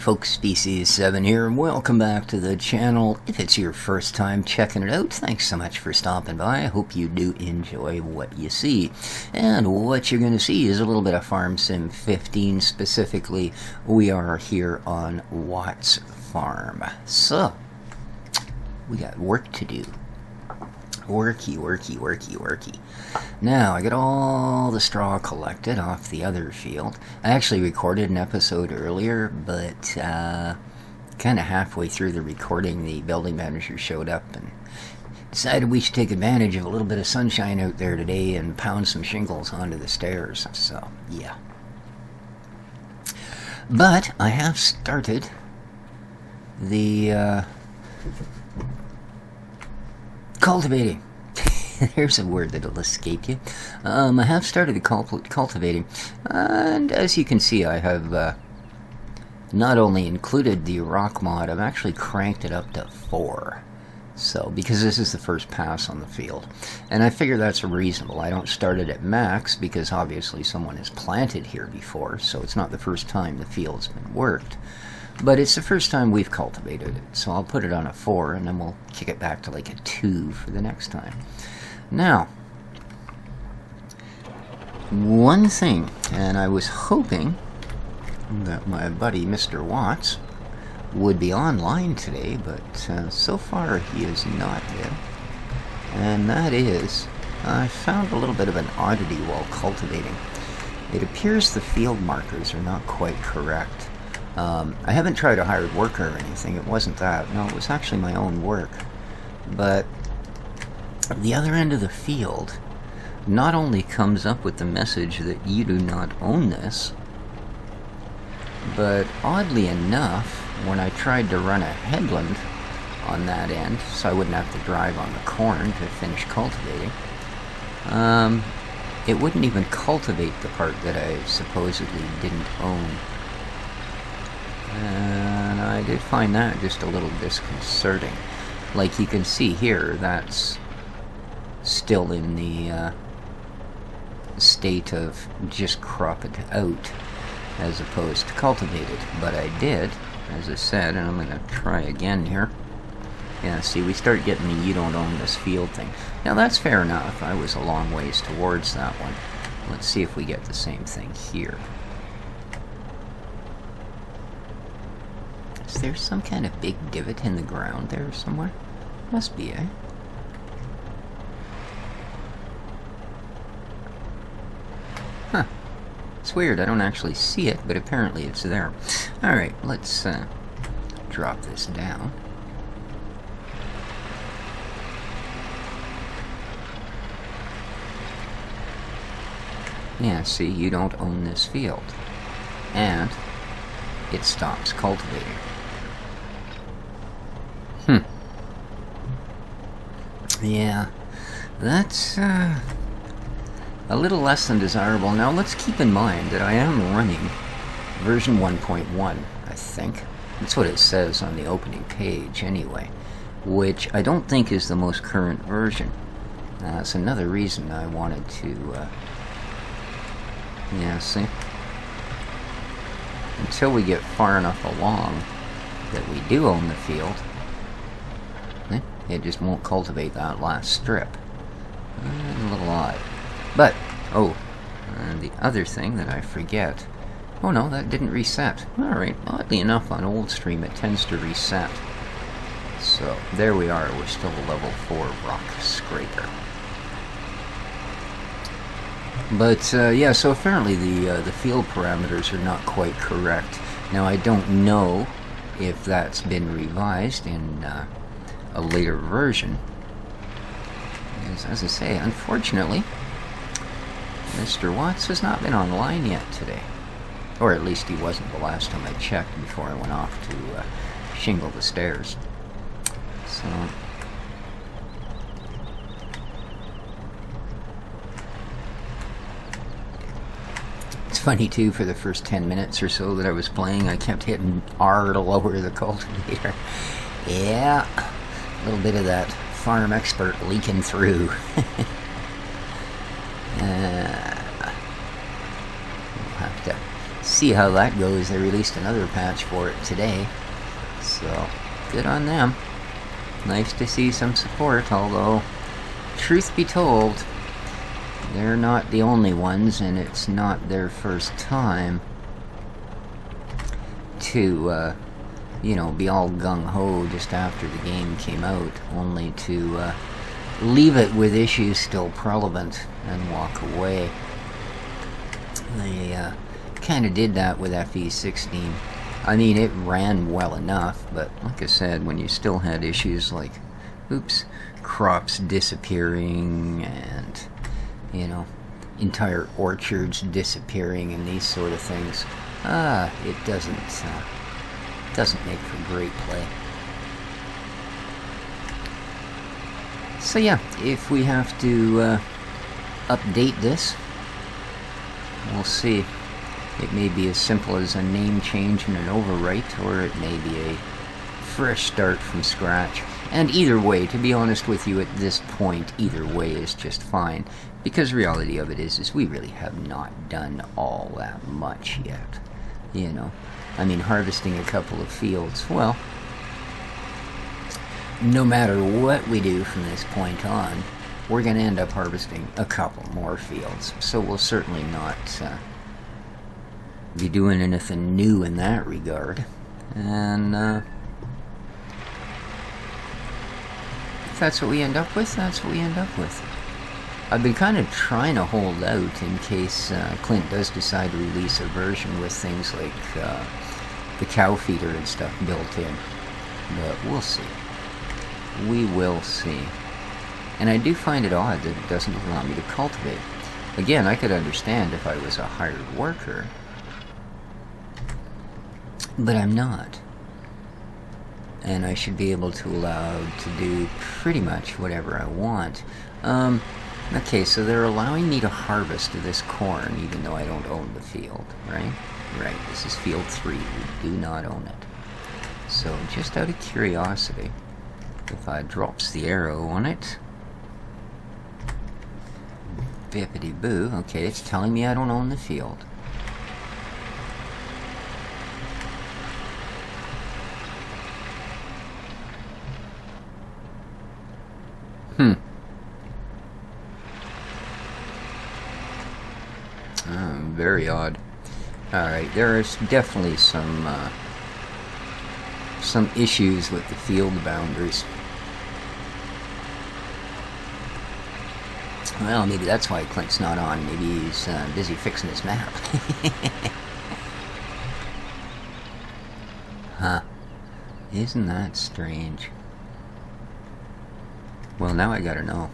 folks, Species 7 here, and welcome back to the channel. If it's your first time checking it out, thanks so much for stopping by. I hope you do enjoy what you see. And what you're going to see is a little bit of Farm Sim 15. Specifically, we are here on Watt's farm. So, we got work to do. Worky. Now, I got all the straw collected off the other field. I actually recorded an episode earlier, but kind of halfway through the recording, the building manager showed up and decided we should take advantage of a little bit of sunshine out there today and pound some shingles onto the stairs. So, yeah. But I have started the cultivating. There's a word that'll escape you. I have started the cultivating, and as you can see, I have not only included the rock mod, I've actually cranked it up to 4. So, because this is the first pass on the field, and I figure that's reasonable. I don't start it at max because obviously someone has planted here before, so it's not the first time the field's been worked. But it's the first time we've cultivated it, so I'll put it on a 4, and then we'll kick it back to like a 2 for the next time. Now, one thing, and I was hoping that my buddy Mr. Watts would be online today, but so far he is not yet. And that is, I found a little bit of an oddity while cultivating. It appears the field markers are not quite correct. I haven't tried a hired worker or anything. It wasn't that. No, it was actually my own work. But the other end of the field not only comes up with the message that you do not own this, but oddly enough, when I tried to run a headland on that end, so I wouldn't have to drive on the corn to finish cultivating, it wouldn't even cultivate the part that I supposedly didn't own. And I did find that just a little disconcerting. Like you can see here, that's still in the state of just crop it out as opposed to cultivated. But I did, as I said, and I'm going to try again here. Yeah, see, we start getting the you don't own this field thing. Now that's fair enough. I was a long ways towards that one. Let's see if we get the same thing here. Is there some kind of big divot in the ground there somewhere? Must be, eh? Huh. It's weird, I don't actually see it, but apparently it's there. Alright, let's drop this down. Yeah, see, you don't own this field. And it stops cultivating. Yeah, that's a little less than desirable. Now let's keep in mind that I am running version 1.1, I think. That's what it says on the opening page anyway, which I don't think is the most current version. That's another reason I wanted to, yeah, see? Until we get far enough along that we do own the field, it just won't cultivate that last strip. A little odd. But, and the other thing that I forget. Oh no, that didn't reset. Alright, oddly enough on old stream it tends to reset. So, there we are, we're still a level 4 rock scraper. But, yeah, so apparently the field parameters are not quite correct. Now, I don't know if that's been revised in a later version. Because, as I say, unfortunately, Mr. Watts has not been online yet today. Or at least he wasn't the last time I checked before I went off to shingle the stairs. So it's funny too, for the first 10 minutes or so that I was playing, I kept hitting R to lower the cultivator. Yeah, a little bit of that farm expert leaking through. We'll have to see how that goes. They released another patch for it today, so good on them. Nice to see some support, although, truth be told, they're not the only ones, and it's not their first time to, you know, be all gung-ho just after the game came out, only to leave it with issues still prevalent and walk away. They kind of did that with FE16. I mean, it ran well enough, but like I said, when you still had issues like, oops, crops disappearing and, you know, entire orchards disappearing and these sort of things, it doesn't make for great play. So yeah, if we have to update this, we'll see. It may be as simple as a name change and an overwrite, or it may be a fresh start from scratch. And either way, to be honest with you, at this point, either way is just fine. Because the reality of it is we really have not done all that much yet. You know, I mean, harvesting a couple of fields, well, no matter what we do from this point on, we're going to end up harvesting a couple more fields. So we'll certainly not be doing anything new in that regard. And if that's what we end up with, that's what we end up with. I've been kind of trying to hold out in case Clint does decide to release a version with things like the cow feeder and stuff built in. But we'll see. We will see. And I do find it odd that it doesn't allow me to cultivate. Again, I could understand if I was a hired worker, but I'm not. And I should be able to allow to do pretty much whatever I want. Okay, so they're allowing me to harvest this corn even though I don't own the field, right? Right, this is field 3. We do not own it. So just out of curiosity, if I drops the arrow on it, bippity boo, okay, it's telling me I don't own the field. Very odd. Alright, there is definitely some issues with the field boundaries. Well, maybe that's why Clint's not on. Maybe he's busy fixing his map. Huh. Isn't that strange? Well, now I gotta know.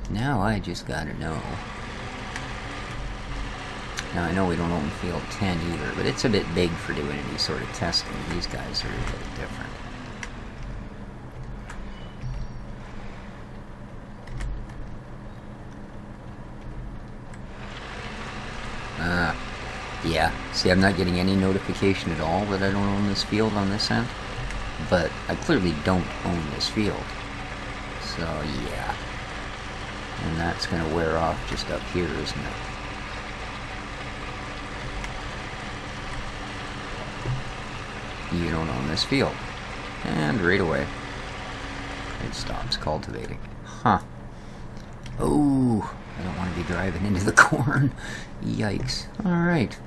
Now I just gotta know. Now, I know we don't own field 10 either, but it's a bit big for doing any sort of testing. These guys are a little different. Yeah. See, I'm not getting any notification at all that I don't own this field on this end. But I clearly don't own this field. So, yeah. And that's going to wear off just up here, isn't it? You don't own this field. And right away, it stops cultivating. Huh. Oh, I don't want to be driving into the corn. Yikes. Alright.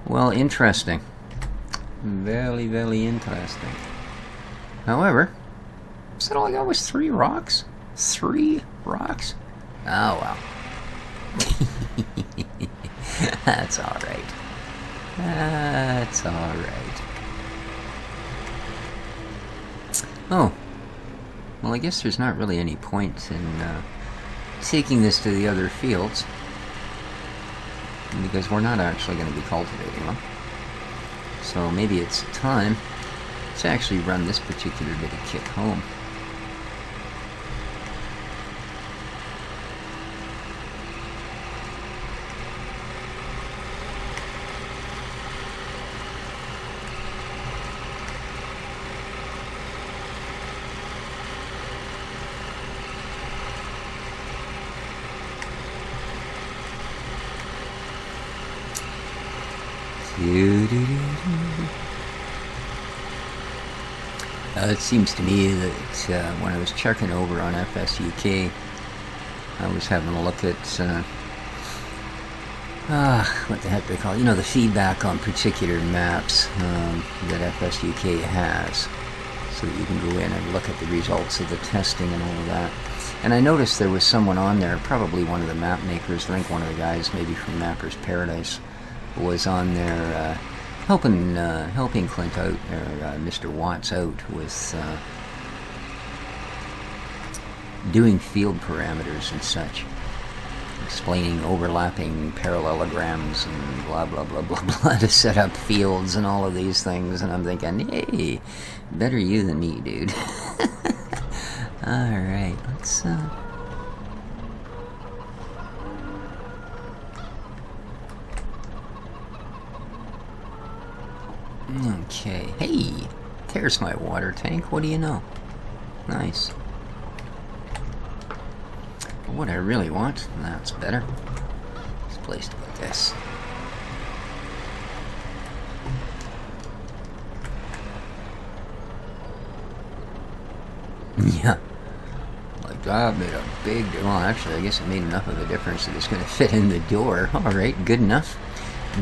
Well, interesting. Very, very interesting. However, said all I got was 3 rocks? 3 rocks? Oh, well. That's alright. That's alright. Oh. Well, I guess there's not really any point in taking this to the other fields, because we're not actually going to be cultivating them. So maybe it's time to actually run this particular bit of kit home. It seems to me that when I was checking over on FSUK, I was having a look at what the heck they call it, the feedback on particular maps that FSUK has, so that you can go in and look at the results of the testing and all of that. And I noticed there was someone on there, probably one of the map makers, I think one of the guys maybe from Mapper's Paradise, was on there helping Clint out, or Mr. Watts out with doing field parameters and such, explaining overlapping parallelograms and blah blah blah blah blah to set up fields and all of these things, and I'm thinking, hey, better you than me, dude. Alright, let's okay, hey, there's my water tank, what do you know? Nice. But what I really want, that's better, is a place to put this. Yeah. Like, that made a big, well, actually, I guess it made enough of a difference that it's going to fit in the door. Alright, good enough.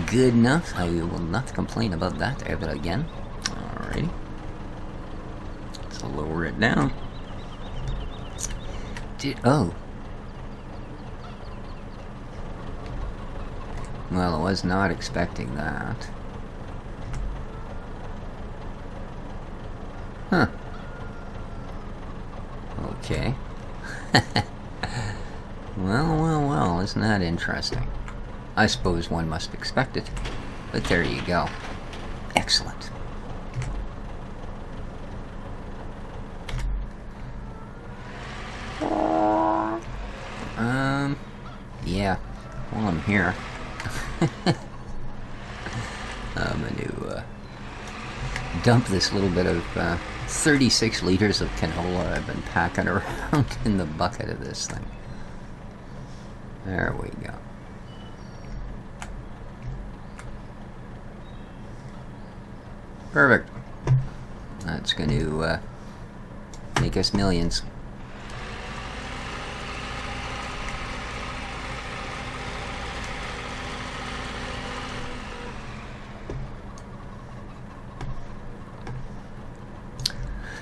Good enough. I will not complain about that ever again. Alrighty. So lower it down. Oh. Well, I was not expecting that. Huh. Okay. Well, isn't that interesting? I suppose one must expect it, but there you go. Excellent. Yeah, while I'm here, I'm going to dump this little bit of 36 liters of canola I've been packing around in the bucket of this thing. There we go. Perfect. That's going to make us millions.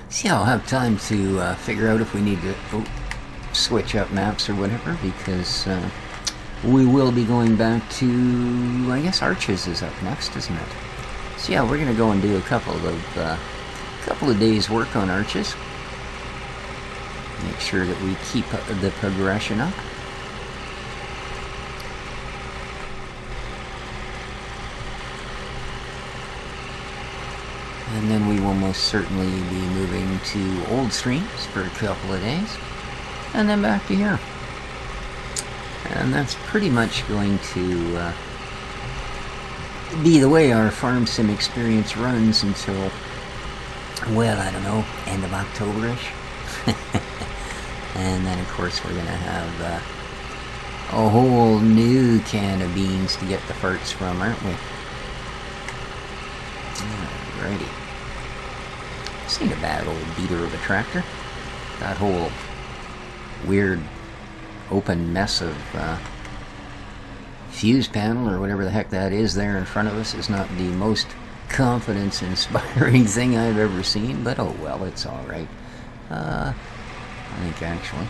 See, I'll have time to figure out if we need to switch up maps or whatever, because we will be going back to, I guess Arches is up next, isn't it? So yeah, we're going to go and do a couple of days work on Arches. Make sure that we keep the progression up. And then we will most certainly be moving to Old Streams for a couple of days. And then back to here. And that's pretty much going to be the way our farm sim experience runs until, well, I don't know, end of October-ish. And then, of course, we're going to have a whole new can of beans to get the farts from, aren't we? Alrighty. This ain't a bad old beater of a tractor. That whole weird open mess of fuse panel or whatever the heck that is there in front of us is not the most confidence-inspiring thing I've ever seen, but oh well, it's alright. I think actually,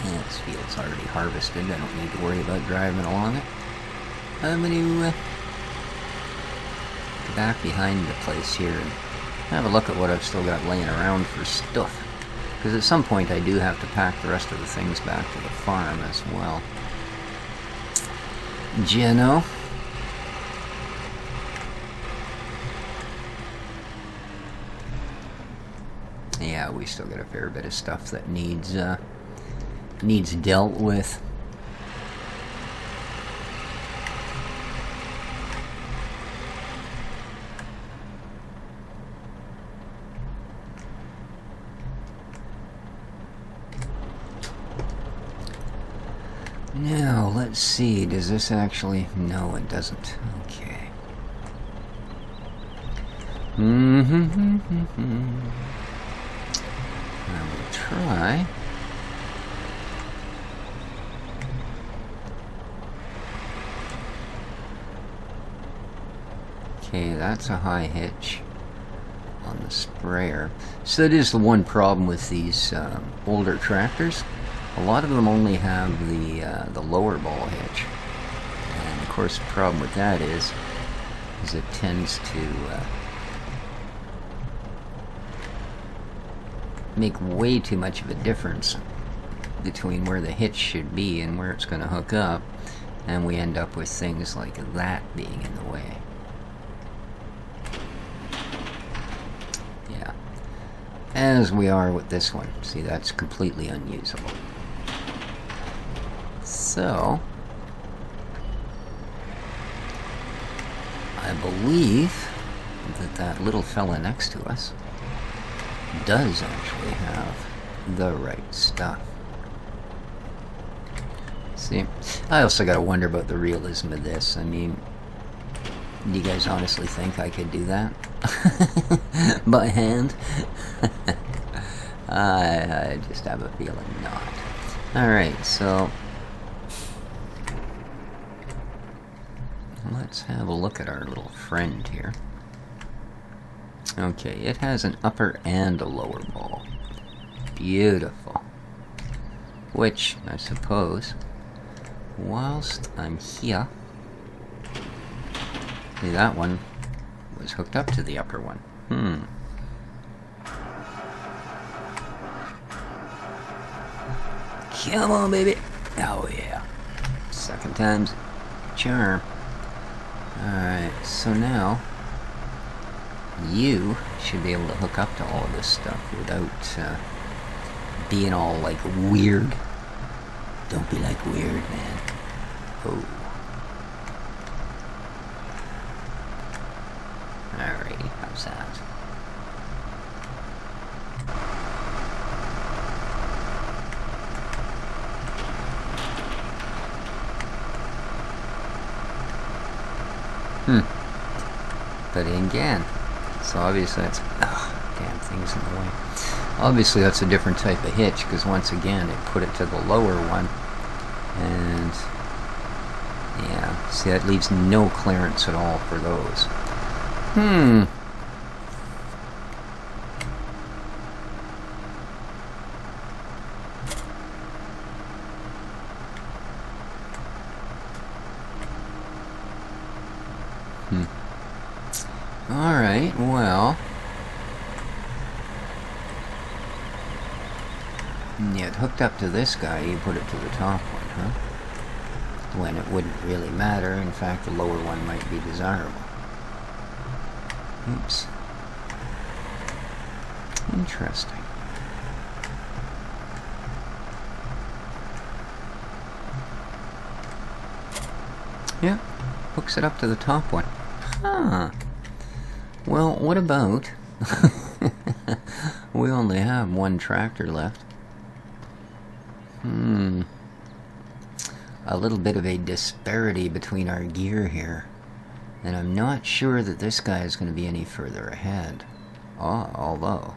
yeah, this field's already harvested. I don't need to worry about driving along it. I'm going to go back behind the place here and have a look at what I've still got laying around for stuff. Because at some point I do have to pack the rest of the things back to the farm as well. Geno. Yeah, we still got a fair bit of stuff that needs dealt with. Now, let's see, does this actually... No, it doesn't. Okay. I will try. Okay, that's a high hitch on the sprayer. So that is the one problem with these older tractors. A lot of them only have the lower ball hitch, and of course the problem with that is it tends to make way too much of a difference between where the hitch should be and where it's going to hook up, and we end up with things like that being in the way. Yeah, as we are with this one. See, that's completely unusable. So, I believe that that little fella next to us does actually have the right stuff. See, I also gotta wonder about the realism of this. I mean, do you guys honestly think I could do that? By hand? I just have a feeling not. Alright, so let's have a look at our little friend here. Okay, it has an upper and a lower ball. Beautiful. Which, I suppose, whilst I'm here... See, that one was hooked up to the upper one. Come on, baby. Oh, yeah. Second time's charm. Alright, so now you should be able to hook up to all of this stuff without being all like weird. Don't be like weird, man. Oh. Alrighty, how's that? But again, so obviously that's... Oh, damn thing's in the way. Obviously that's a different type of hitch, because once again it put it to the lower one. And... yeah, see, that leaves no clearance at all for those. Alright, well... yeah, it hooked up to this guy, you put it to the top one, huh? When it wouldn't really matter, in fact the lower one might be desirable. Oops. Interesting. Yeah, hooks it up to the top one. Huh. Well, what about... we only have one tractor left. A little bit of a disparity between our gear here. And I'm not sure that this guy is going to be any further ahead. Although,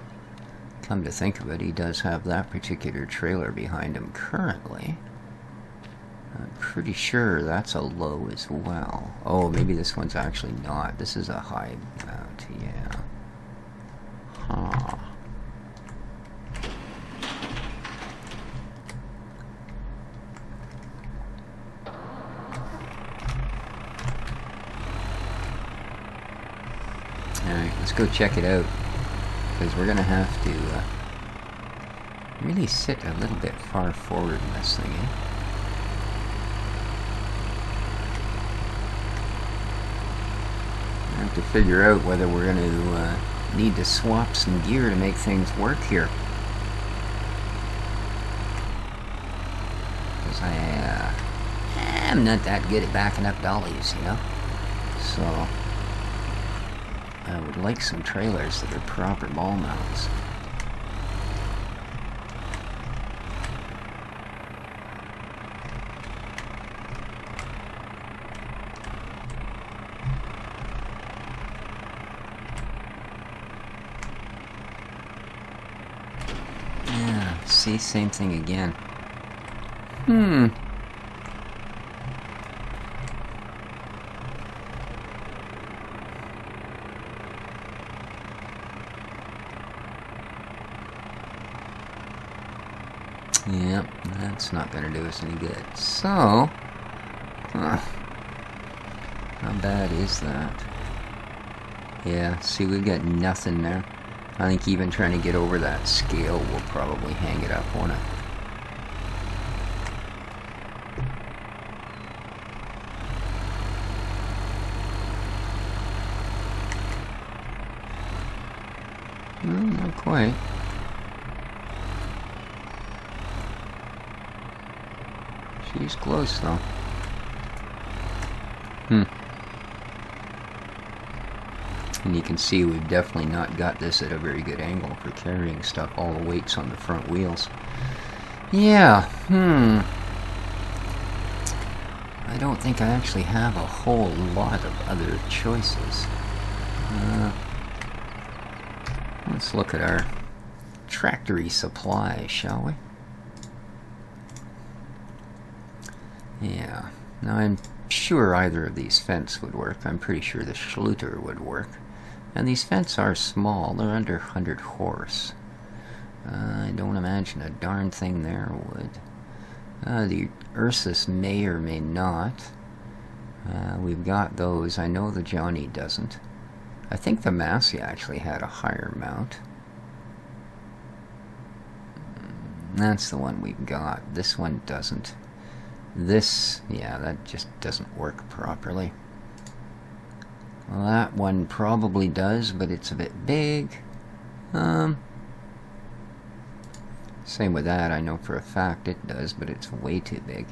come to think of it, he does have that particular trailer behind him currently. I'm pretty sure that's a low as well. Oh, maybe this one's actually not. This is a high mount, yeah. Huh. Alright, let's go check it out. Because we're going to have to really sit a little bit far forward in this thing, eh? I have to figure out whether we're going to need to swap some gear to make things work here. Because I'm not that good at backing up dollies, you know? So I would like some trailers that are proper ball mounts. see, same thing again. Yep, that's not going to do us any good. So, how bad is that? Yeah, see, we've got nothing there. I think even trying to get over that scale will probably hang it up, won't it? Not quite. She's close, though. And you can see we've definitely not got this at a very good angle for carrying stuff. All the weight's on the front wheels. Yeah, I don't think I actually have a whole lot of other choices. Let's look at our tractory supply, shall we? Yeah. Now I'm sure either of these fence would work. I'm pretty sure the Schluter would work. And these fence are small. They're under 100 horse. I don't imagine a darn thing there would. The Ursus may or may not. We've got those. I know the Johnny doesn't. I think the Massey actually had a higher mount. That's the one we've got. This one doesn't. This, yeah, that just doesn't work properly. Well, that one probably does, but it's a bit big. Same with that, I know for a fact it does, but it's way too big.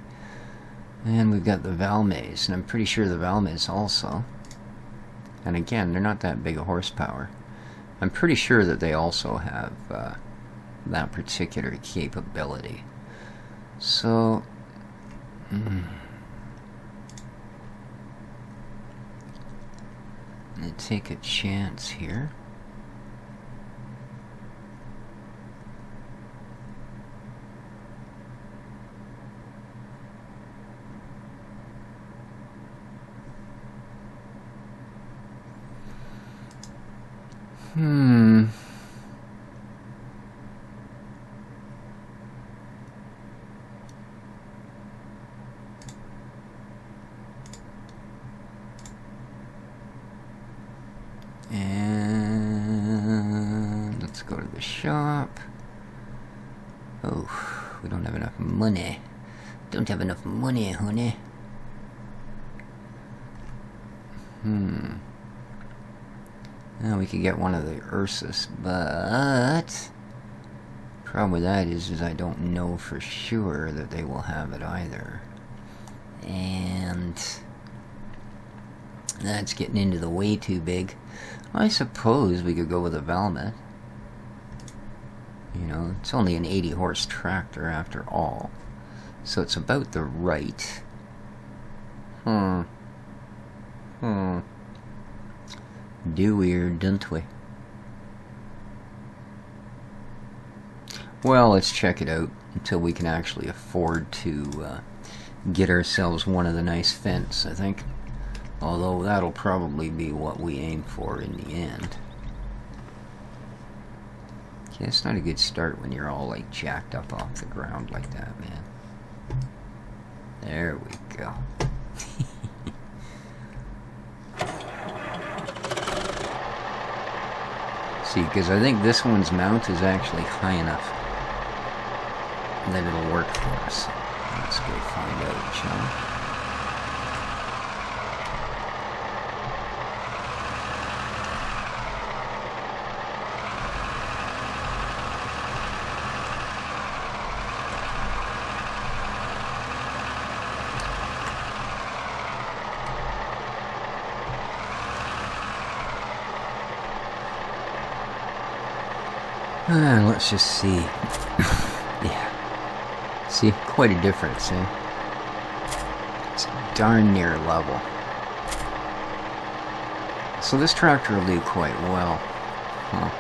And we've got the Valmays, and I'm pretty sure the Valmays also. And again, they're not that big a horsepower. I'm pretty sure that they also have that particular capability. So, I'm going to take a chance here. And let's go to the shop. Oh, we don't have enough money. Don't have enough money, honey. Now we could get one of the Ursus, but problem with that is I don't know for sure that they will have it either. And that's getting into the way too big. I suppose we could go with a Valmet. You know, it's only an 80 horse tractor after all. So it's about the right. Do we or don't we? Well, let's check it out until we can actually afford to get ourselves one of the nice fence, I think. Although that'll probably be what we aim for in the end. Yeah, it's not a good start when you're all like jacked up off the ground like that, man. There we go. See, because I think this one's mount is actually high enough that it'll work for us. Let's go find out, shall we? Let's just see. Yeah. See, quite a difference, eh? It's darn near level. So this tractor will do quite well. Huh.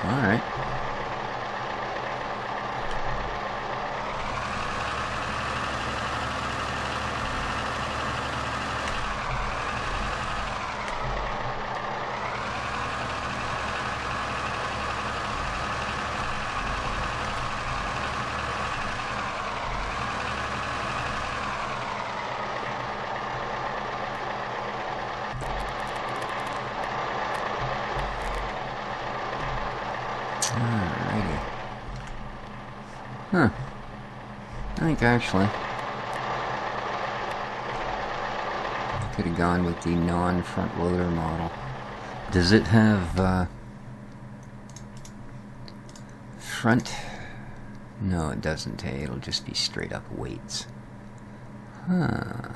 Alright. Alrighty. Huh. I think actually I could have gone with the non-front loader model. Does it have front? No, it doesn't. Hey, it'll just be straight up weights. Huh.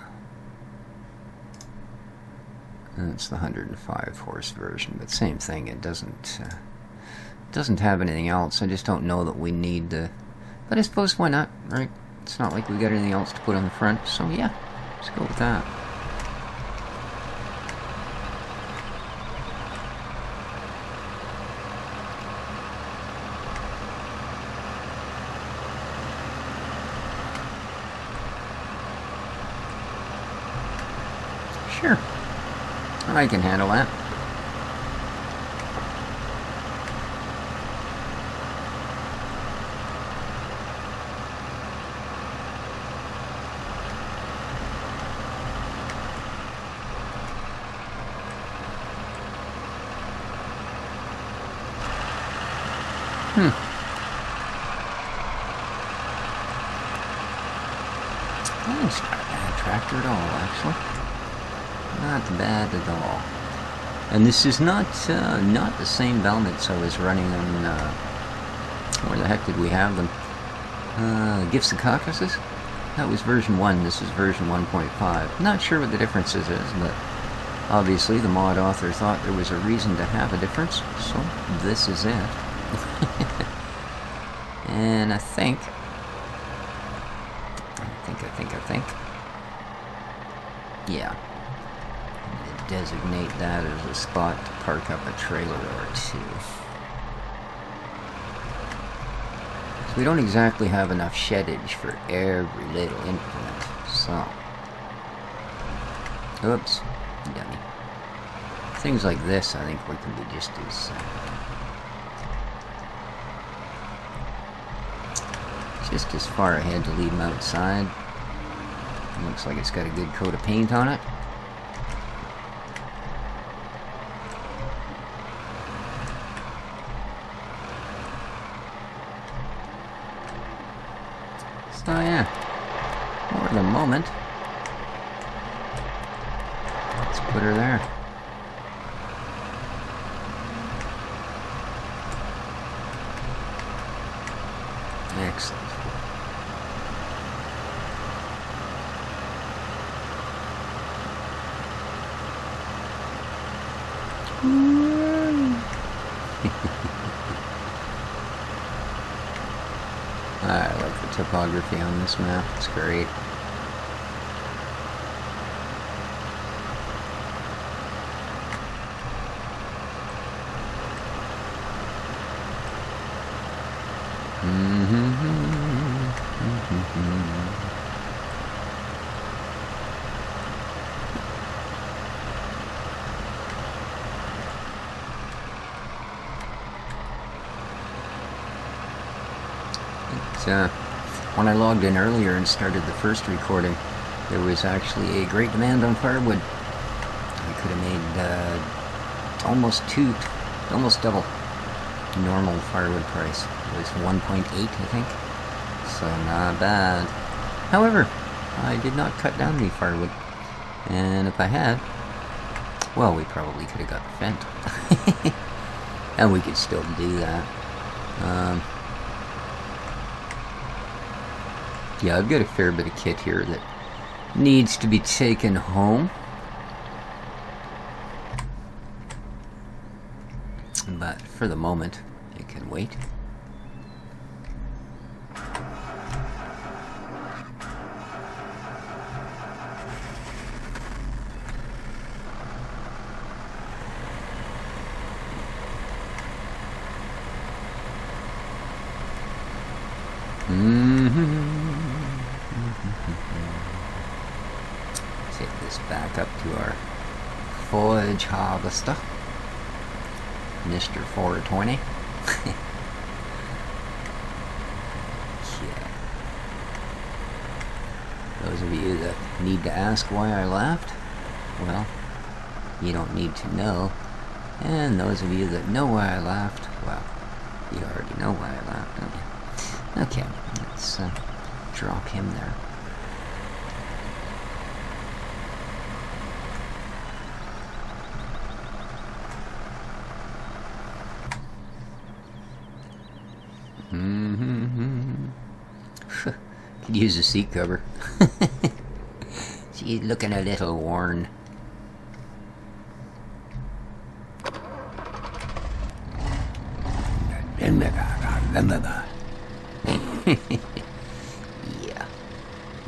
That's the 105 horse version, but same thing. It doesn't have anything else. I just don't know that we need to. But I suppose why not, right? It's not like we got anything else to put on the front, so yeah, let's go with that. Sure, I can handle that. That's not a bad tractor at all, actually. Not bad at all. And this is not the same Valmets I was running on, where the heck did we have them? Gifts of Caucasus? That was version 1, this is version 1.5. Not sure what the differences is, but obviously the mod author thought there was a reason to have a difference, so this is it. And I think, yeah, designate that as a spot to park up a trailer or two. So we don't exactly have enough sheddage for every little implement, so, oops, dummy. Things like this, I think we can be just as far ahead to leave them outside. Looks like it's got a good coat of paint on it. So yeah, for the moment, let's put her there. Excellent. I like the topography on this map, it's great. When I logged in earlier and started the first recording, there was actually a great demand on firewood. I could have made almost double normal firewood price. It was 1.8, I think. So not bad. However, I did not cut down any firewood. And if I had, well, we probably could have got the Fent. And we could still do that. Yeah, I've got a fair bit of kit here that needs to be taken home. But for the moment, it can wait. Take this back up to our foliage harvester, Mr. 420. Yeah. Those of you that need to ask why I laughed, well, you don't need to know. And those of you that know why I laughed, well, you already know why I laughed, don't you? Okay, let's drop him there. Could use a seat cover. She's looking a little worn. Yeah.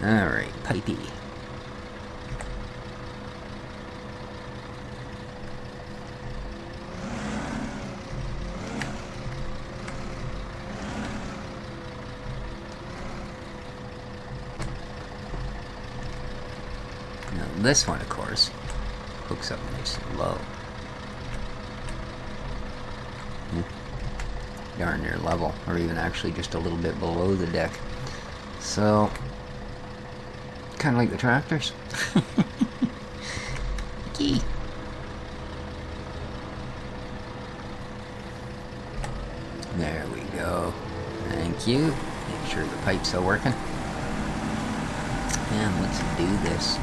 Alright, pipey. Now this one, of course, hooks up nice and low. Darn near level, or even actually just a little bit below the deck. So, kind of like the tractors. Key. There we go. Thank you. Make sure the pipes are working. And let's do this.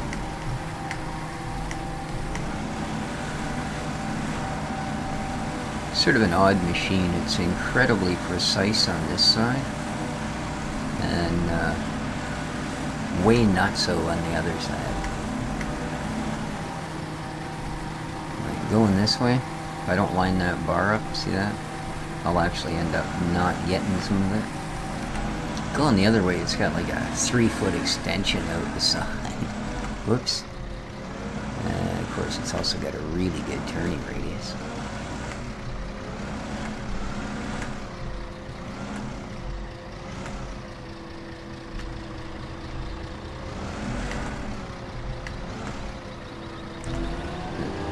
Sort of an odd machine. It's incredibly precise on this side, and way not so on the other side. Like going this way, if I don't line that bar up, see that? I'll actually end up not getting some of it. Going the other way, it's got like a 3-foot extension out the side. Whoops. And of course, it's also got a really good turning radius.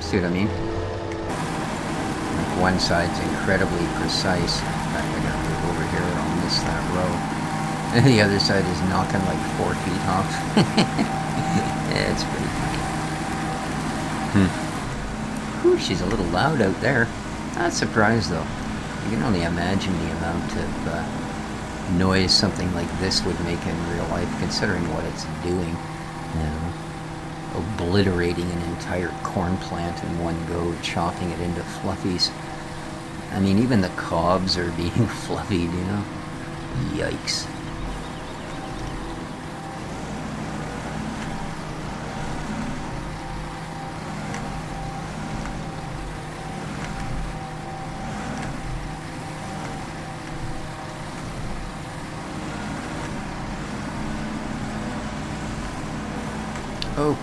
See what I mean? Like one side's incredibly precise. In fact, I gotta move over here and I'll miss that row. And the other side is knocking like 4 feet off. Yeah, it's pretty funny. Whew, she's a little loud out there. Not surprised though. You can only imagine the amount of noise something like this would make in real life, considering what it's doing. You know, obliterating an entire corn plant in one go, chopping it into fluffies. I mean, even the cobs are being fluffied, you know? Yikes. Oh,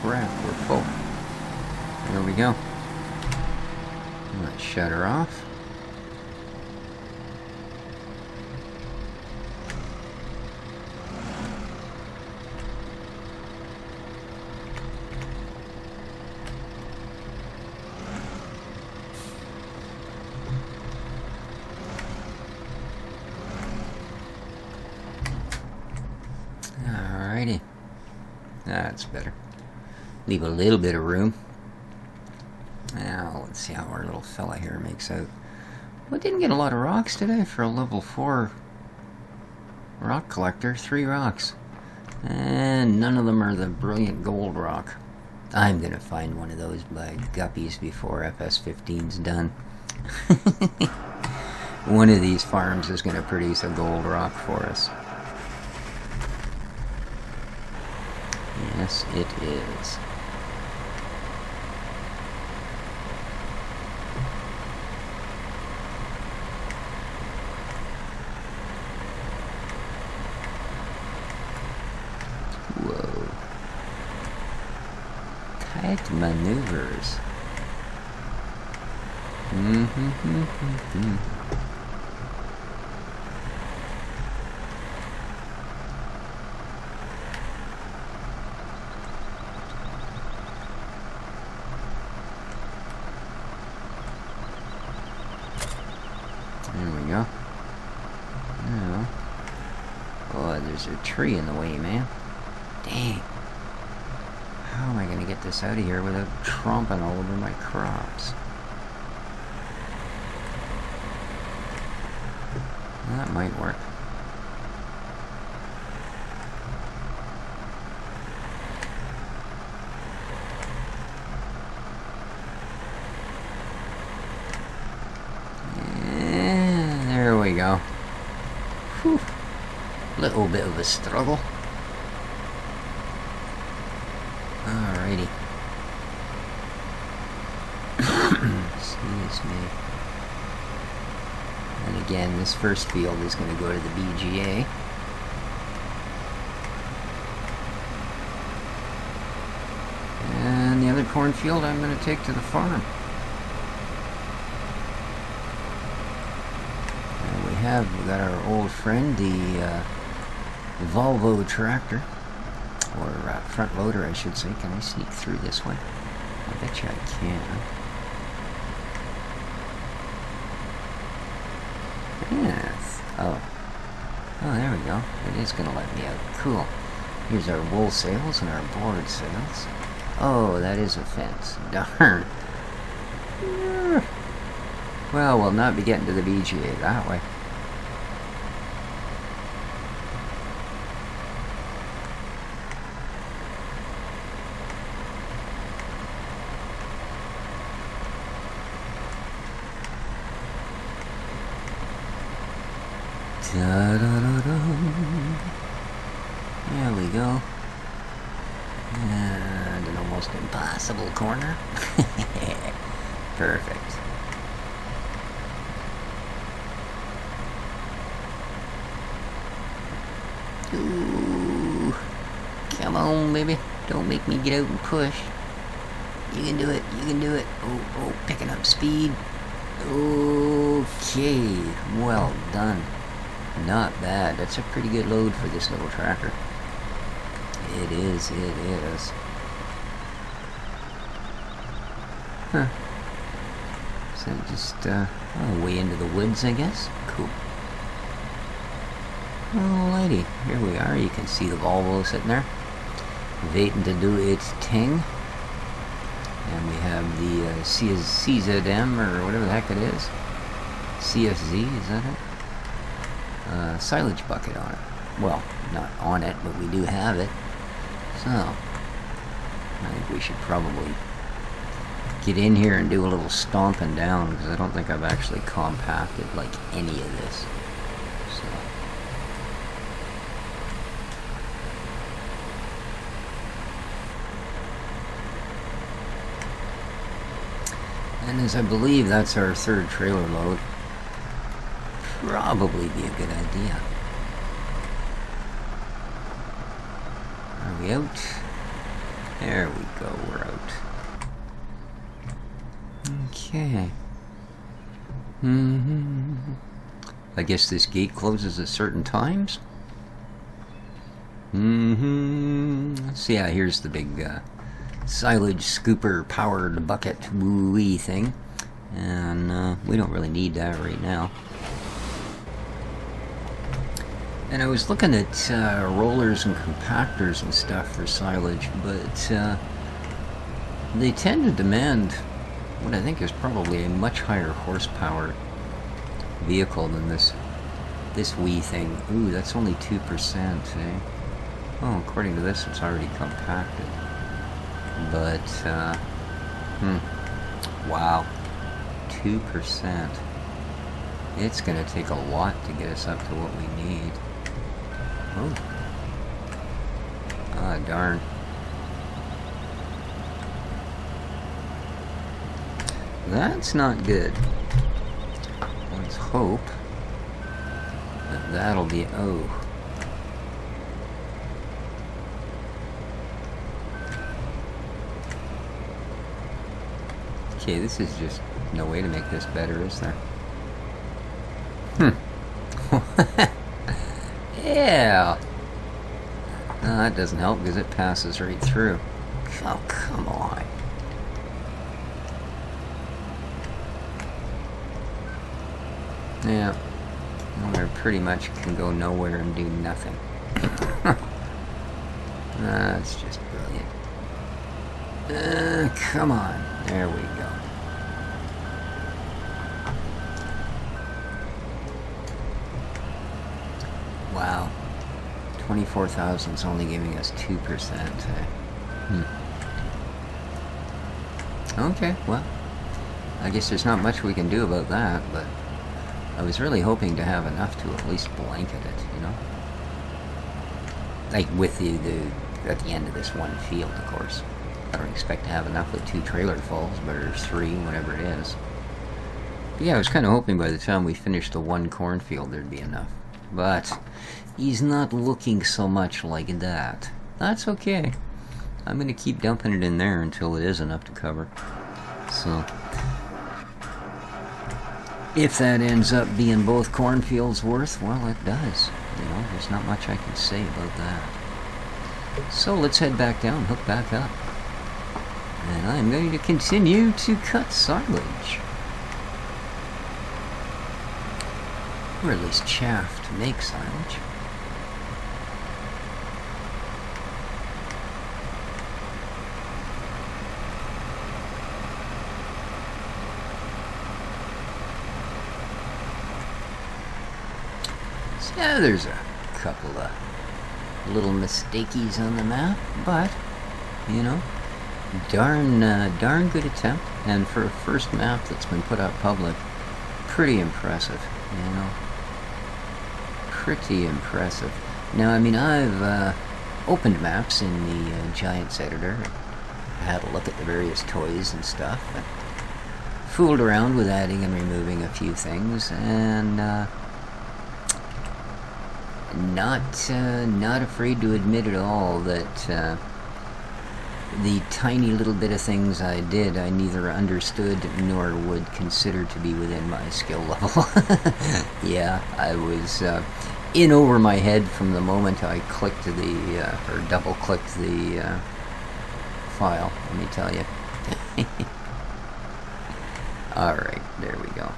crap, we're full. There we go. Let's shut her off. Alrighty. That's better. Leave a little bit of room. Now, let's see how our little fella here makes out. Well, didn't get a lot of rocks today for a level 4 rock collector. 3 rocks. And none of them are the brilliant gold rock. I'm gonna find one of those by guppies before FS15's done. One of these farms is gonna produce a gold rock for us. Yes, it is. Whoa. Tight maneuvers. go. Now, oh, there's a tree in the way, man. Dang. How am I going to get this out of here without tromping all over my crops? That might work. And there we go. Whew. Little bit of a struggle. Alrighty. Excuse me. And again, this first field is going to go to the BGA. And the other cornfield I'm going to take to the farm. And we got our old friend, the Volvo tractor. Or front loader, I should say. Can I sneak through this one? I bet you I can. Yes. Oh, there we go. It is going to let me out. Cool. Here's our wool sales and our board sales. Oh, that is a fence. Darn. Well, we'll not be getting to the BGA that way. There we go. And an almost impossible corner. Perfect. Ooh. Come on, baby. Don't make me get out and push. You can do it. You can do it. Oh, picking up speed. Okay. Well done. Not bad. That's a pretty good load for this little tractor. It is, it is. Huh. So just, way into the woods, I guess? Cool. Alrighty, here we are. You can see the Volvo sitting there, waiting to do its thing. And we have the CZM, or whatever the heck it is. CFZ, is that it? Silage bucket on it. Well, not on it, but we do have it. So, I think we should probably get in here and do a little stomping down, because I don't think I've actually compacted like any of this. So, and as I believe that's our third trailer load, probably be a good idea. Are we out? There we go, we're out. Okay. I guess this gate closes at certain times. So yeah, here's the big silage scooper powered bucket woo-wee thing. And we don't really need that right now. And I was looking at rollers and compactors and stuff for silage, but they tend to demand what I think is probably a much higher horsepower vehicle than this wee thing. Ooh, that's only 2%, eh? Oh, according to this, it's already compacted. But, wow, 2%. It's gonna take a lot to get us up to what we need. Oh. Ah, darn. That's not good. Let's hope that that'll be... Oh. Okay, this is just no way to make this better, is there? Yeah. No, that doesn't help because it passes right through. Oh, come on. Yeah, where pretty much can go nowhere and do nothing. That's just brilliant. Come on. There we go. Wow. 24,000 is only giving us 2%. Okay, well, I guess there's not much we can do about that, but I was really hoping to have enough to at least blanket it, you know? Like with the at the end of this one field, of course. I don't expect to have enough with 2 trailer fulls, or 3, whatever it is. But yeah, I was kind of hoping by the time we finished the 1 cornfield there'd be enough. But he's not looking so much like that. That's okay. I'm going to keep dumping it in there until it is enough to cover. So, if that ends up being both cornfields worth, well, it does. You know, there's not much I can say about that. So let's head back down, hook back up. And I'm going to continue to cut silage. Or at least chaff to make silage. So yeah, there's a couple of little mistakies on the map, but, you know, darn good attempt. And for a first map that's been put out public, pretty impressive, you know. Pretty impressive. Now, I mean, I've opened maps in the Giants editor, had a look at the various toys and stuff, and fooled around with adding and removing a few things, and not afraid to admit at all that the tiny little bit of things I did, I neither understood nor would consider to be within my skill level. Yeah, I was in over my head from the moment I clicked the, or double-clicked the file, let me tell you. Alright, there we go.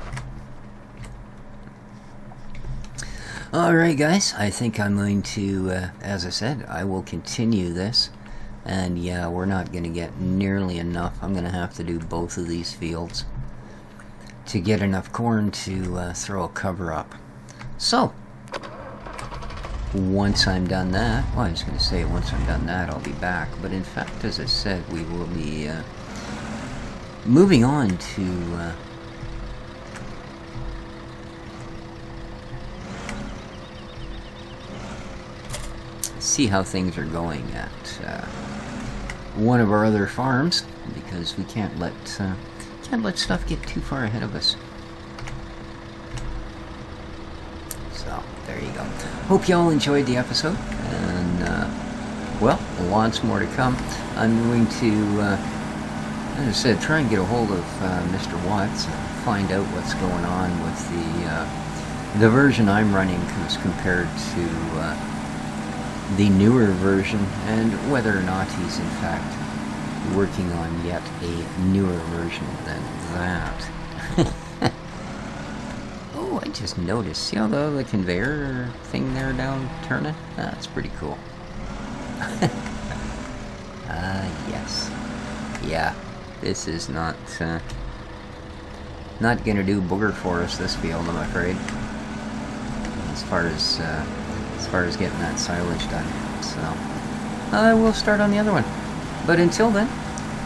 Alright guys, I think I'm going to, as I said, I will continue this. And yeah, we're not going to get nearly enough. I'm going to have to do both of these fields to get enough corn to throw a cover up. So, once I'm done that, well, I was going to say once I'm done that I'll be back. But in fact, as I said, we will be moving on to see how things are going at one of our other farms, because we can't let stuff get too far ahead of us. So there you go. Hope you all enjoyed the episode, and well, lots more to come. I'm going to, as I said, try and get a hold of Mr. Watts and find out what's going on with the version I'm running as compared to the newer version, and whether or not he's in fact working on yet a newer version than that. Oh, I just noticed, see how the conveyor thing there down turning? That's pretty cool. Yes. Yeah, this is not gonna do booger for us, this field, I'm afraid. As far as getting that silage done. So, we'll start on the other one. But until then,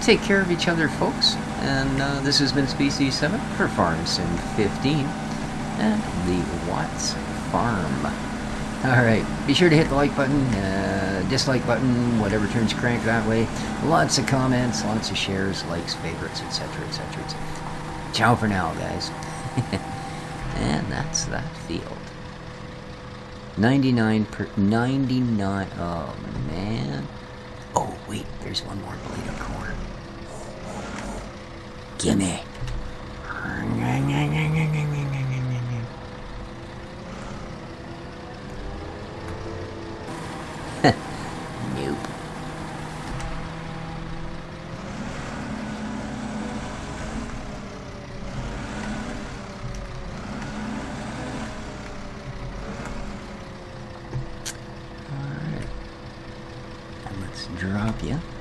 take care of each other, folks. And this has been Species 7 for Farm Sim 15 and the Watts Farm. Alright, be sure to hit the like button, dislike button, whatever turns your crank that way. Lots of comments, lots of shares, likes, favorites, etc., etc., etc. Ciao for now, guys. And that's that field. 99, oh man. Oh wait, there's one more blade of corn. Gimme. Nope. drop you.